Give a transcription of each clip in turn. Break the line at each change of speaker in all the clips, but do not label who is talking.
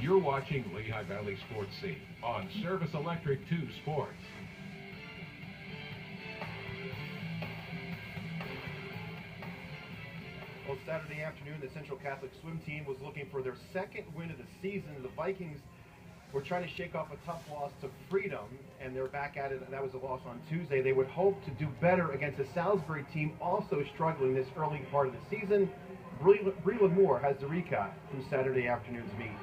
You're watching Lehigh Valley Sports Scene on Service Electric 2 Sports.
Well, Saturday afternoon, the Central Catholic swim team was looking for their second win of the season. The Vikings were trying to shake off a tough loss to Freedom, and they're back at it. That was a loss on Tuesday. They would hope to do better against the Salisbury team, also struggling this early part of the season. Breland Moore has the recap from Saturday afternoon's meet.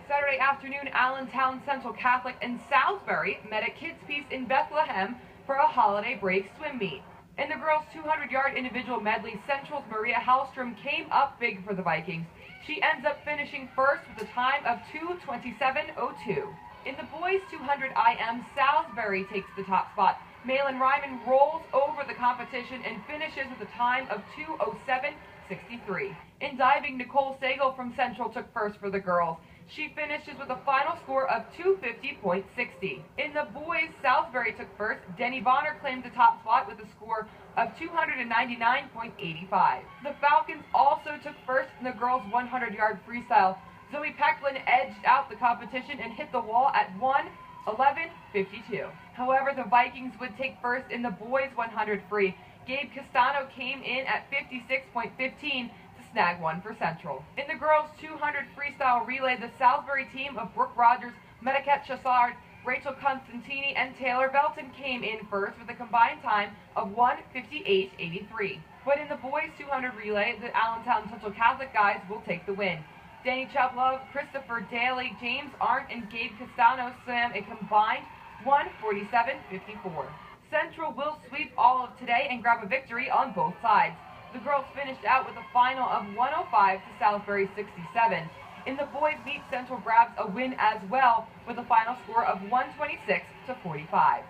Saturday afternoon, Allentown Central Catholic and Salisbury met at Kids Peace in Bethlehem for a holiday break swim meet. In the girls' 200-yard individual medley, Central's Maria Hallstrom came up big for the Vikings. She ends up finishing first with a time of 2:27.02. In the boys' 200 IM, Salisbury takes the top spot. Malin Ryman rolls over the competition and finishes with a time of 2:07.63. In diving, Nicole Sago from Central took first for the girls. She finishes with a final score of 250.60. In the boys, Salisbury took first. Denny Bonner claimed the top spot with a score of 299.85. The Falcons also took first in the girls' 100-yard freestyle. Zoe Pecklin edged out the competition and hit the wall at 1:11.52. However, the Vikings would take first in the boys' 100 free. Gabe Castano came in at 56.15. Snag one for Central. In the girls' 200 freestyle relay, the Salisbury team of Brooke Rogers, Medicat Chassard, Rachel Constantini, and Taylor Belton came in first with a combined time of 1:58.83. But in the boys' 200 relay, the Allentown Central Catholic guys will take the win. Danny Chaplove, Christopher Daly, James Arndt, and Gabe Castano swam a combined 1:47.54. Central will sweep all of today and grab a victory on both sides. The girls finished out with a final of 105 to Salisbury 67. In the boys' meet, Central grabs a win as well with a final score of 126 to 45.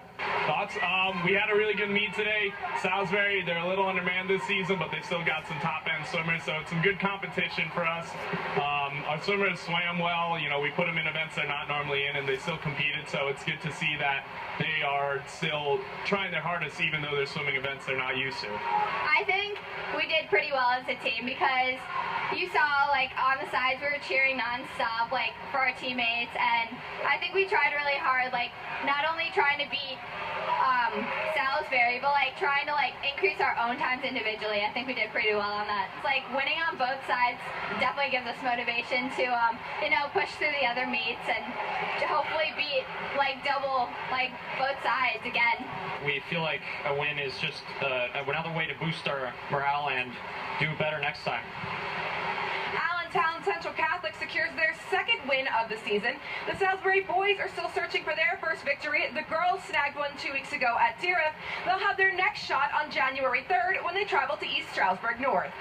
Thoughts? We had a really good meet today. Salisbury, they're a little undermanned this season, but they still got some top-end swimmers, so it's some good competition for us. Our swimmers swam well. You know, we put them in events they're not normally in, and they still competed, so it's good to see that they are still trying their hardest, even though they're swimming events they're not used to.
I think we did pretty well as a team because you saw, like, on the sides we were cheering non-stop, like, for our teammates, and I think we tried really hard, like, not only trying to beat Salisbury, but, like, trying to, like, increase our own times individually. I think we did pretty well on that. It's like winning on both sides definitely gives us motivation to, you know, push through the other meets and to hopefully beat, like, double, like, both sides again.
We feel like a win is just another way to boost our morale and do better next time.
Allentown Central Catholic secures their second win of the season. The Salisbury boys are still searching for their first victory. The girls snagged one 2 weeks ago at Tiriff. They'll have their next shot on January 3rd when they travel to East Stroudsburg North.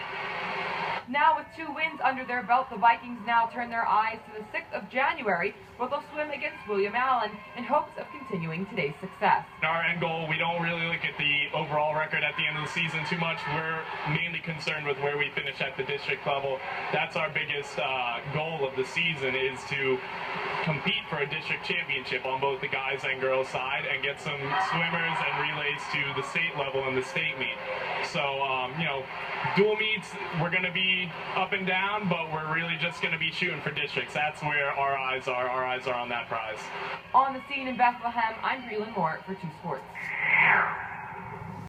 Now with 2 wins under their belt, the Vikings now turn their eyes to the 6th of January, where they'll swim against William Allen in hopes of continuing today's success.
Our end goal, we don't really look at the overall record at the end of the season too much. We're mainly concerned with where we finish at the district level. That's our biggest goal of the season, is to compete for a district championship on both the guys and girls side and get some swimmers and relays to the state level in the state meet. So, you know, dual meets, we're going to be up and down, but we're really just going to be shooting for districts. That's where our eyes are. Our eyes are on that prize.
On the scene in Bethlehem, I'm Breland Moore for 2 Sports.